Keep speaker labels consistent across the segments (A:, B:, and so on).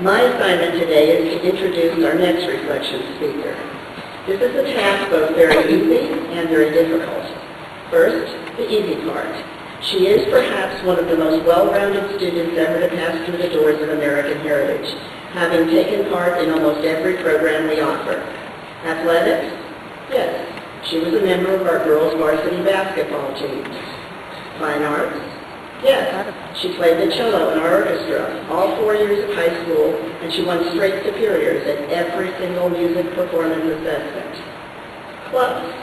A: My assignment today is to introduce our next reflection speaker. This is a task both very easy and very difficult. First, the easy part. She is perhaps one of the most well-rounded students ever to pass through the doors of American Heritage, having taken part in almost every program we offer. Athletics? Yes, she was a member of our girls' varsity basketball teams. Fine arts? Yes, she played the cello in our orchestra all 4 years of high school, and she won straight superiors at every single music performance assessment. Clubs?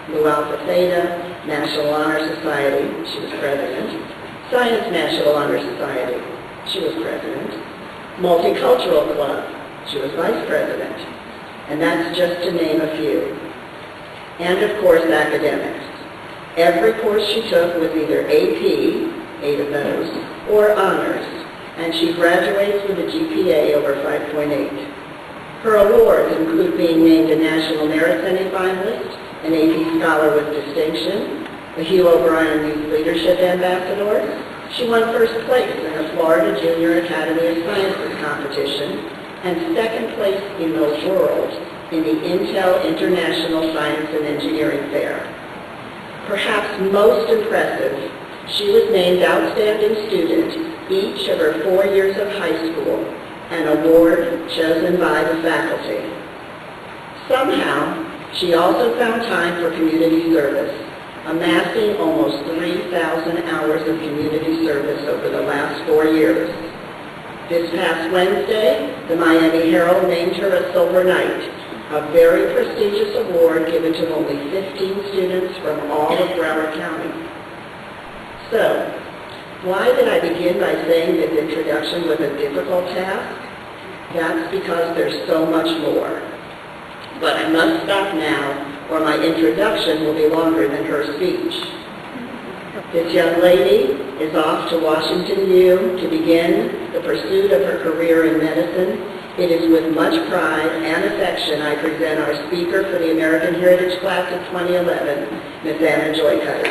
A: Mu Alpha Theta, National Honor Society, she was president. Science National Honor Society, she was president. Multicultural Club, she was vice president. And that's just to name a few. And of course, academics. Every course she took was either AP, 8 of those, or honors, and she graduates with a GPA over 5.8. Her awards include being named a National Merit semifinalist, an AP Scholar with Distinction, a Hugh O'Brien Youth Leadership Ambassador. She won first place in the Florida Junior Academy of Sciences competition and second place in the world in the Intel International Science and Engineering Fair. Perhaps most impressive, she was named Outstanding Student each of her 4 years of high school, an award chosen by the faculty. Somehow, she also found time for community service, amassing almost 3,000 hours of community service over the last 4 years. This past Wednesday, the Miami Herald named her a Silver Knight, a very prestigious award given to only 15 students from all of Broward County. So, why did I begin by saying this introduction was a difficult task? That's because there's so much more. But I must stop now, or my introduction will be longer than her speech. This young lady is off to Washington U to begin the pursuit of her career in medicine. It is with much pride and affection I present our speaker for the American Heritage Class of 2011, Ms. Anna Joy Cutter.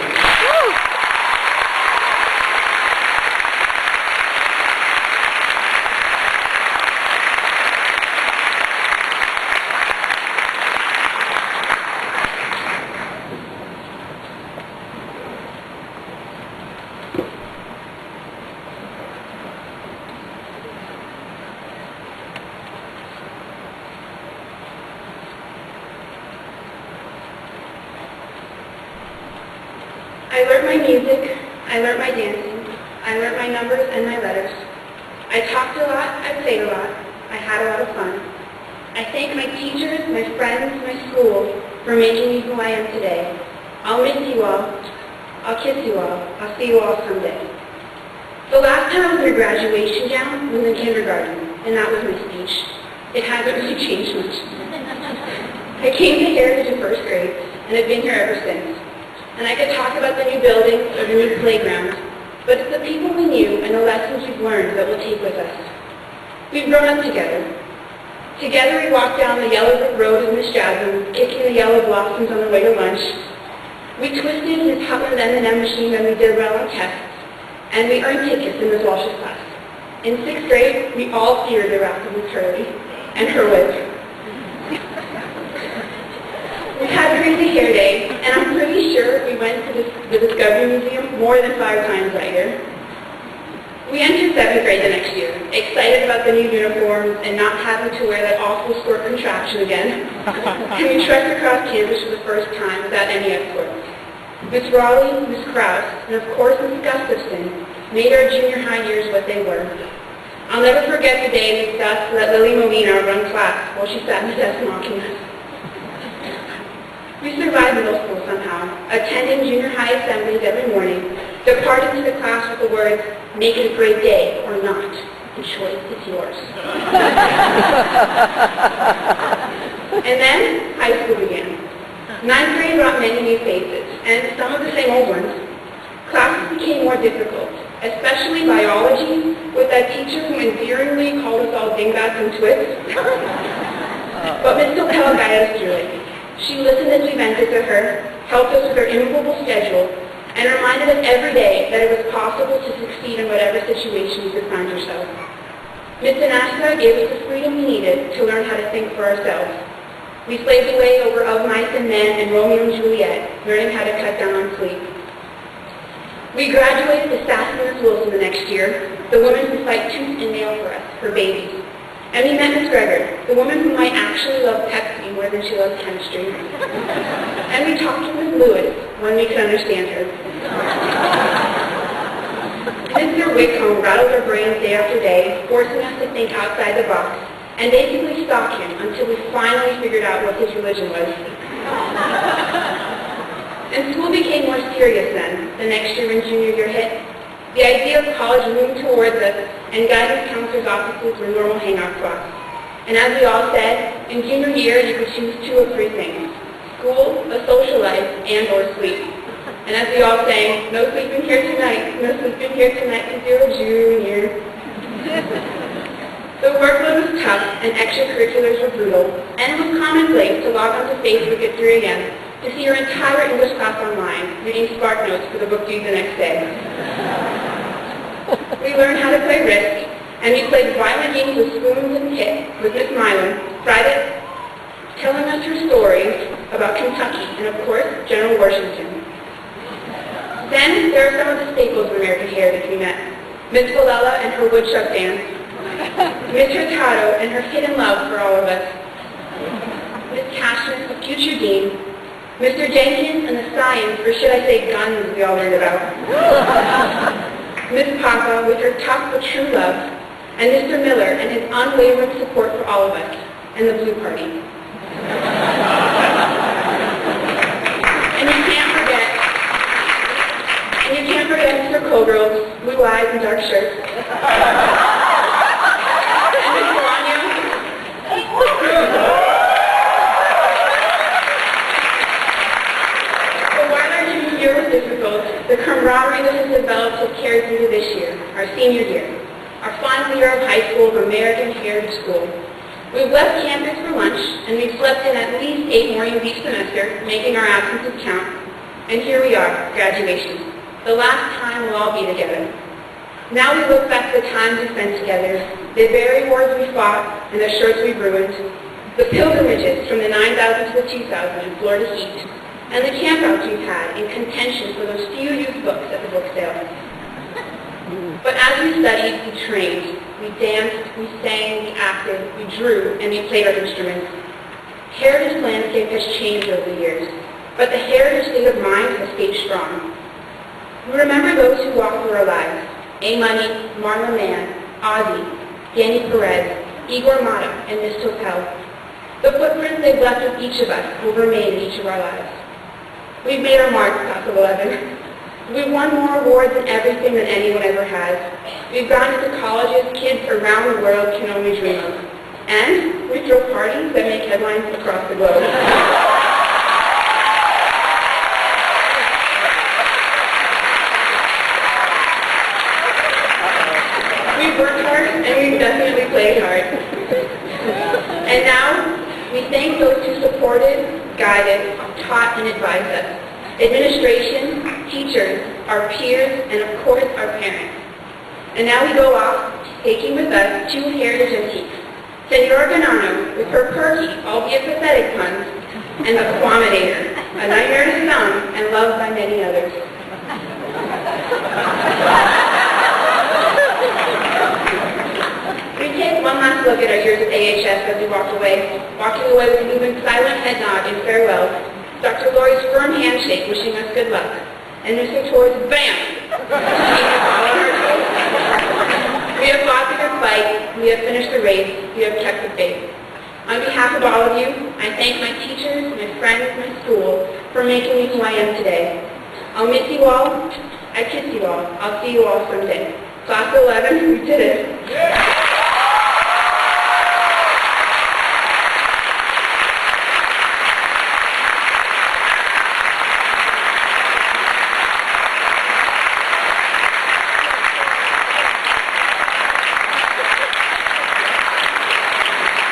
B: I learned my music, I learned my dancing, I learned my numbers and my letters. I talked a lot, I played a lot, I had a lot of fun. I thank my teachers, my friends, my school for making me who I am today. I'll miss you all, I'll kiss you all, I'll see you all someday. The last time I was in a graduation gown was in kindergarten, and that was my speech. It hasn't really changed much. I came to Heritage in first grade, and I've been here ever since. And I could talk about the new buildings or the new playground, but it's the people we knew and the lessons we've learned that we'll take with us. We've grown up together. Together we walked down the yellow brick road with Miss Jasmine, kicking the yellow blossoms on the way to lunch. We twisted his Hutland M&M machine when we did well on tests, and we earned tickets in Ms. Walsh's class. In 6th grade, we all feared the wrath of Miss Hurley and her whip. We had Crazy Hair Day, and I'm pretty sure we went to the Discovery Museum more than 5 times that year. We entered 7th grade the next year, excited about the new uniforms and not having to wear that awful skirt contraption again. And we trekked across campus for the first time without any escorts. Miss Raleigh, Miss Krause, and of course Miss Gustafson made our junior high years what they were. I'll never forget the day Miss Gus let Lily Molina run class while she sat in the desk mocking us. We survived middle school somehow, attending junior high assemblies every morning, departing to the class with the words, "Make it a great day or not. The choice is yours." And then high school began. 9th grade brought many new faces, and some of the same old ones. Classes became more difficult, especially biology, with that teacher who endearingly called us all dingbats and twits. But Miss Sopel guided us through it. She listened as we vented to her, helped us with our immovable schedule, and reminded us every day that it was possible to succeed in whatever situation we could find ourselves. Miss Anasta gave us the freedom we needed to learn how to think for ourselves. We slaved away over Of Mice and Men and Romeo and Juliet, learning how to cut down on sleep. We graduated with Sassy Miss Wilson the next year, the woman who fight tooth and nail for us, her babies. And we met Miss Gregor, the woman who might actually love Pepsi more than she loves chemistry. And we talked to Miss Lewis when we could understand her. Mr. Whitcomb rattled our brains day after day, forcing us to think outside the box, and basically stalk him until we finally figured out what his religion was. And school became more serious then, the next year when junior year hit. The idea of college loomed towards us, and guidance counselors' offices were normal hangout spots. And as we all said, in junior year you could choose 2 of 3 things: school, a social life, and or sleep. And as we all sang, no sleeping here tonight, no sleeping here tonight because you're a junior. The workload was tough and extracurriculars were brutal, and it was commonplace to log onto Facebook at 3 a.m. to see your entire English class online, reading Spark Notes for the book due the next day. We learned how to play Risk, and we played violent games with spoons and pit with Miss Milam, Friday, telling us her stories about Kentucky and, of course, General Washington. Then there are some of the staples of American heritage we met. Miss Valella and her woodchuck dance, Miss Hurtado and her hidden love for all of us, Miss Cashman, a future dean, Mr. Jenkins and the science, or should I say guns, we all learned about, Miss Papa with her tough but true love, and Mr. Miller and his unwavering support for all of us, and the Blue Party. And you can't forget Mr. Colgrove, blue eyes and dark shirts. And Miss Melania. But while our junior year was difficult, the camaraderie that has developed has carried through to this year, our senior year, our final year of high school of American Heritage School. We've left campus for lunch, and we've slept in at least 8 mornings each semester, making our absences count. And here we are, graduation. The last time we'll all be together. Now we look back at the times we spent together, the very wars we fought and the shirts we ruined, the pilgrimages from the 9,000 to the 2,000 in Florida heat, and the campouts we've had in contention for those few used books at the book sale. But as we studied, we trained, we danced, we sang, we acted, we drew, and we played our instruments. Heritage landscape has changed over the years, but the heritage state of mind has stayed strong. We remember those who walked through our lives: A. Money, Marla Mann, Ozzy, Danny Perez, Igor Mata, and Miss Topel. The footprints they've left with each of us will remain in each of our lives. We've made our mark, class of 11. We've won more awards in everything than anyone ever has. We've gone into colleges kids around the world can only dream of. And we throw parties that make headlines across the globe. We've worked hard, and we've definitely played hard. And now, we thank those who supported, guided, taught, and advised us. Administration, teachers, our peers, and of course, our parents. And now we go off, taking with us 2 heritage antiques. Senora Ganano, with her perky, albeit pathetic puns, and the Quamator, a nightmare to some, and loved by many others. We take one last look at our years at AHS as we walking away with an even silent head nod in farewell, Dr. Lori's firm handshake wishing us good luck, and Mr. Torr's BAM! Taking us all on our toes. We have fought the good fight, we have finished the race, we have kept the faith. On behalf of all of you, I thank my teachers, my friends, my school, for making me who I am today. I'll miss you all, I kiss you all, I'll see you all someday. Class of 11, we did it. Yeah.